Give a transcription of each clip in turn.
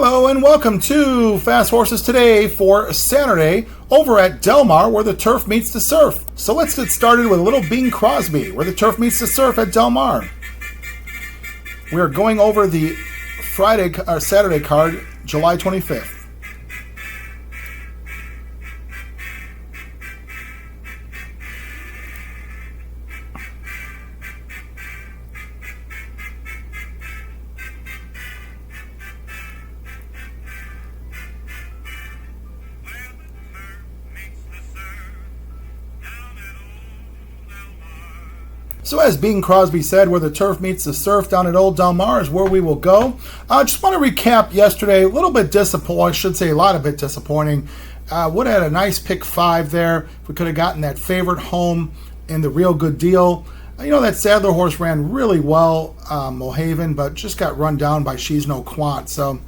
Hello and welcome to Fast Horses Today for Saturday over at Del Mar where the turf meets the surf. So let's get started with a little Bing Crosby where the turf meets the surf at Del Mar. We are going over the Saturday card, July 25th. So as Bing Crosby said, where the turf meets the surf down at Old Del Mar is where we will go. I just want to recap yesterday. A little bit disappointing. I should say a lot of bit disappointing. Would have had a nice pick 5 there. If we could have gotten that favorite home in the Real Good Deal. You know, that Sadler horse ran really well, Mohaven, but just got run down by She's No Quant. So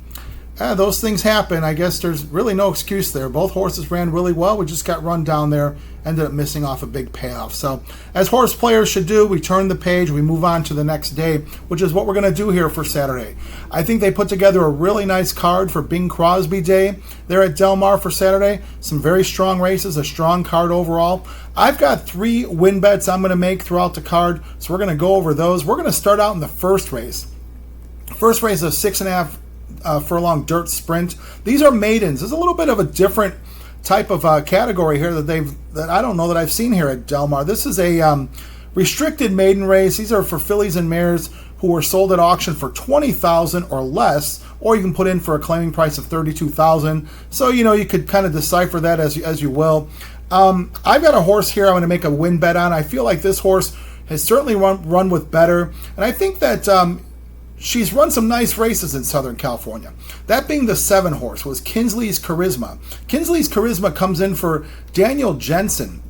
those things happen. I guess there's really no excuse there. Both horses ran really well. We just got run down there. Ended up missing off a big payoff. So as horse players should do, we turn the page, we move on to the next day, which is what we're going to do here for Saturday. I think they put together a really nice card for Bing Crosby Day there at Del Mar for Saturday. Some very strong races, a strong card overall. I've got 3 win bets I'm going to make throughout the card, so we're going to go over those. We're going to start out in the first race. First race is a 6.5 furlong dirt sprint. These are maidens. There's a little bit of a different type of category here that I don't know that I've seen here at Del Mar. This is a restricted maiden race. These are for fillies and mares who were sold at auction for $20,000 or less, or you can put in for a claiming price of $32,000. So you could kind of decipher that as you will. I've got a horse here I'm going to make a win bet on. I feel like this horse has certainly run with better, and I think that she's run some nice races in Southern California. That being the 7 horse was Kinsley's Charisma. Kinsley's Charisma comes in for Daniel Jensen.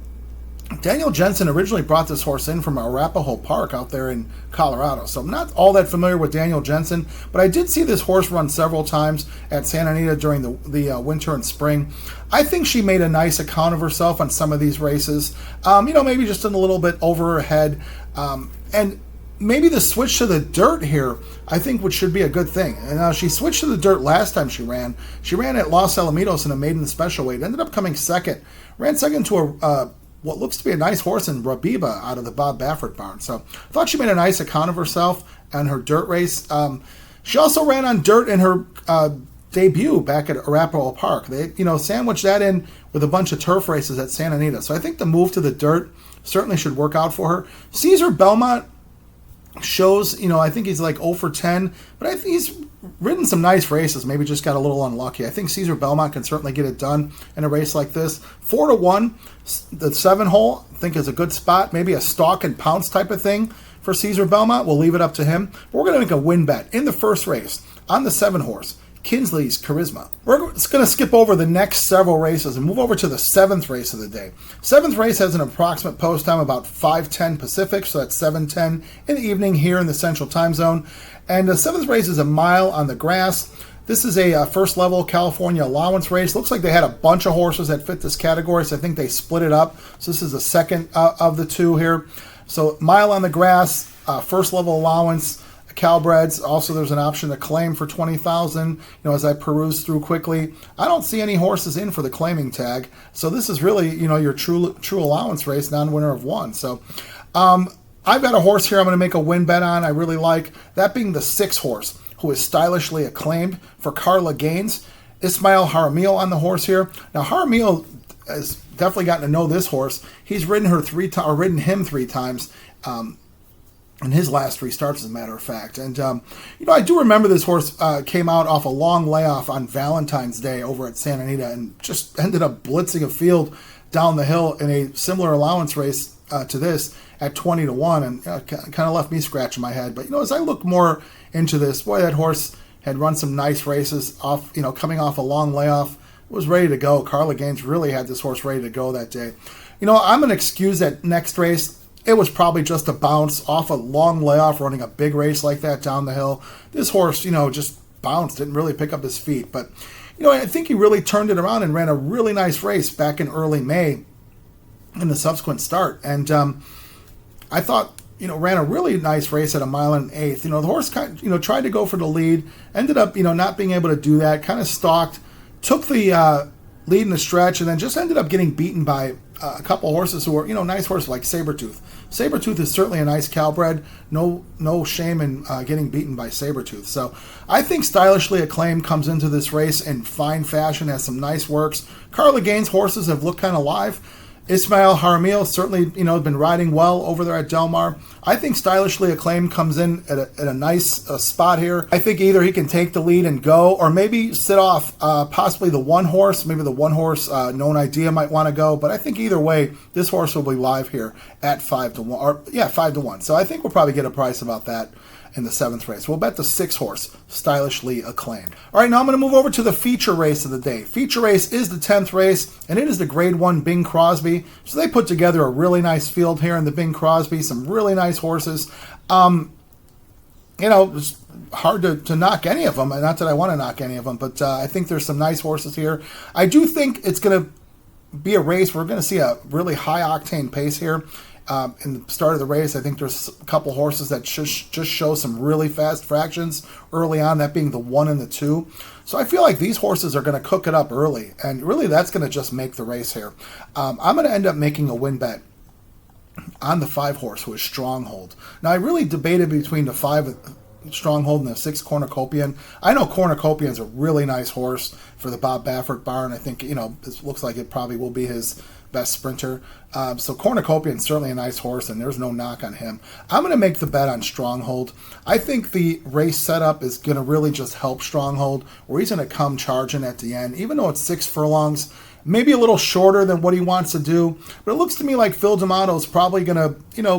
Daniel Jensen originally brought this horse in from Arapahoe Park out there in Colorado. So I'm not all that familiar with Daniel Jensen, but I did see this horse run several times at Santa Anita during the winter and spring. I think she made a nice account of herself on some of these races. Maybe just a little bit over her head. And maybe the switch to the dirt here, I think, which should be a good thing. And she switched to the dirt last time she ran. She ran at Los Alamitos in a maiden special weight. Ended up coming second. Ran second to what looks to be a nice horse in Rabiba out of the Bob Baffert barn. So I thought she made a nice account of herself on her dirt race. She also ran on dirt in her debut back at Arapahoe Park. They, sandwiched that in with a bunch of turf races at Santa Anita. So I think the move to the dirt certainly should work out for her. Caesar Belmont shows, I think he's like 0 for 10, but I think he's ridden some nice races, maybe just got a little unlucky. I think Caesar Belmont can certainly get it done in a race like this. 4 to 1, the 7 hole, I think is a good spot, maybe a stalk and pounce type of thing for Caesar Belmont. We'll leave it up to him. But we're going to make a win bet in the first race on the 7 horse, Kinsley's Charisma. We're just going to skip over the next several races and move over to the 7th race of the day. 7th race has an approximate post time about 5:10 Pacific, so that's 7:10 in the evening here in the Central Time Zone. And the 7th race is a mile on the grass. This is a first level California allowance race. Looks like they had a bunch of horses that fit this category, so I think they split it up. So this is the second of the 2 here. So mile on the grass, first level allowance. Calbreds, also there's an option to claim for $20,000. As I peruse through quickly, I don't see any horses in for the claiming tag. So this is really, your true allowance race, non-winner of 1. So I've got a horse here I'm going to make a win bet on. I really like that being the 6 horse, who is stylishly acclaimed for Carla Gaines. Ismail Jaramillo on the horse here. Now Jaramillo has definitely gotten to know this horse. He's ridden him 3 times. In his last 3 starts, as a matter of fact. And, I do remember this horse came out off a long layoff on Valentine's Day over at Santa Anita and just ended up blitzing a field down the hill in a similar allowance race to this at 20 to 1. And kind of left me scratching my head. But, as I look more into this, boy, that horse had run some nice races off, coming off a long layoff. Was ready to go. Carla Gaines really had this horse ready to go that day. I'm going to excuse that next race. It was probably just a bounce off a long layoff running a big race like that down the hill. This horse, just bounced, didn't really pick up his feet. But, I think he really turned it around and ran a really nice race back in early May in the subsequent start. And I thought ran a really nice race at 1.125 miles. The horse tried to go for the lead, ended up, not being able to do that, kind of stalked, took the lead in the stretch, and then just ended up getting beaten by a couple horses who were, nice horses like Sabretooth. Sabretooth is certainly a nice Calbred. No shame in getting beaten by Sabretooth. So I think Stylishly Acclaimed comes into this race in fine fashion, has some nice works. Carla Gaines' horses have looked kind of live. Ismail Jaramillo certainly, been riding well over there at Del Mar. I think Stylishly Acclaimed comes in at a nice spot here. I think either he can take the lead and go, or maybe sit off possibly the one horse. Maybe the one horse, Known Idea, might want to go. But I think either way, this horse will be live here at 5-1. 5-1. So I think we'll probably get a price about that in the 7th race. We'll bet the 6 horse, Stylishly Acclaimed. All right, now I'm going to move over to the feature race of the day. Feature race is the 10th race, and it is the Grade 1 Bing Crosby. So they put together a really nice field here in the Bing Crosby, some really nice horses. It's hard to knock any of them. Not that I want to knock any of them, but I think there's some nice horses here. I do think it's going to be a race where we're going to see a really high-octane pace here. In the start of the race, I think there's a couple horses that just show some really fast fractions early on, that being the 1 and the 2. So I feel like these horses are going to cook it up early, and really that's going to just make the race here. I'm going to end up making a win bet on the 5 horse, who is Stronghold. Now, I really debated between the 5 Stronghold and the 6 Cornucopian. I know Cornucopian is a really nice horse for the Bob Baffert barn. I think, it looks like it probably will be his best sprinter. So Cornucopian is certainly a nice horse, and there's no knock on him. I'm going to make the bet on Stronghold. I think the race setup is going to really just help Stronghold, where he's going to come charging at the end, even though it's 6 furlongs, maybe a little shorter than what he wants to do. But it looks to me like Phil D'Amato is probably going to,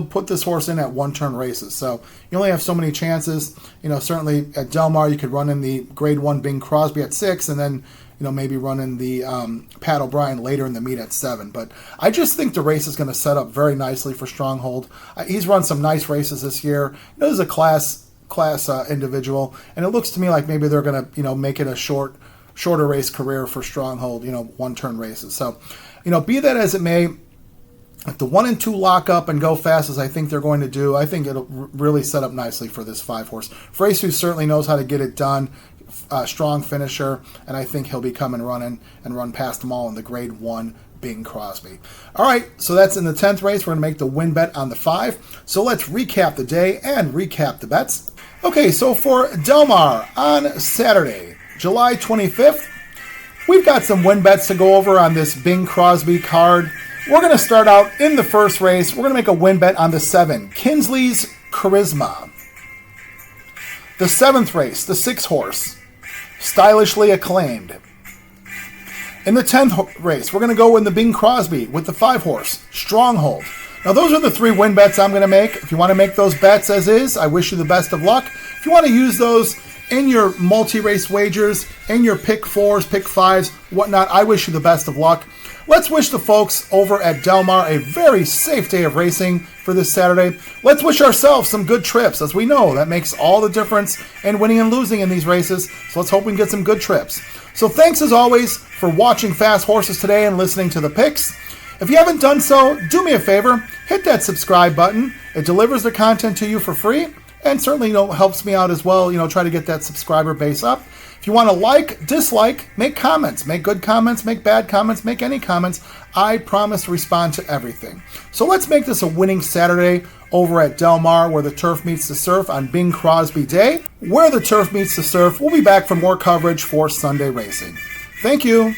put this horse in at one-turn races. So you only have so many chances. Certainly at Del Mar, you could run in the Grade 1 Bing Crosby at 6, and then maybe running the Pat O'Brien later in the meet at 7. But I just think the race is going to set up very nicely for Stronghold. He's run some nice races this year. This is a class individual, and it looks to me like maybe they're going to make it a shorter race career for Stronghold, one-turn races. So, be that as it may, if the 1 and 2 lock up and go fast as I think they're going to do, I think it'll really set up nicely for this 5 horse. Freysu certainly knows how to get it done. Strong finisher, and I think he'll be coming running and run past them all in the Grade 1 Bing Crosby. All right, so that's in the 10th race. We're going to make the win bet on the 5. So let's recap the day and recap the bets. Okay, so for Del Mar on Saturday, July 25th, we've got some win bets to go over on this Bing Crosby card. We're going to start out in the first race. We're going to make a win bet on the 7, Kinsley's Charisma. The 7th race, the 6 horse, Stylishly Acclaimed. In the 10th race, we're going to go in the Bing Crosby with the 5 horse, Stronghold. Now, those are the 3 win bets I'm going to make. If you want to make those bets as is, I wish you the best of luck. If you want to use those in your multi-race wagers, in your pick 4s, pick 5s, whatnot, I wish you the best of luck. Let's wish the folks over at Del Mar a very safe day of racing for this Saturday. Let's wish ourselves some good trips. As we know, that makes all the difference in winning and losing in these races. So let's hope we can get some good trips. So thanks as always for watching Fast Horses today and listening to the picks. If you haven't done so, do me a favor, hit that subscribe button. It delivers the content to you for free, and certainly helps me out as well, try to get that subscriber base up. If you want to like, dislike, make comments. Make good comments, make bad comments, make any comments. I promise to respond to everything. So let's make this a winning Saturday over at Del Mar, where the turf meets the surf on Bing Crosby Day. Where the turf meets the surf, we'll be back for more coverage for Sunday racing. Thank you.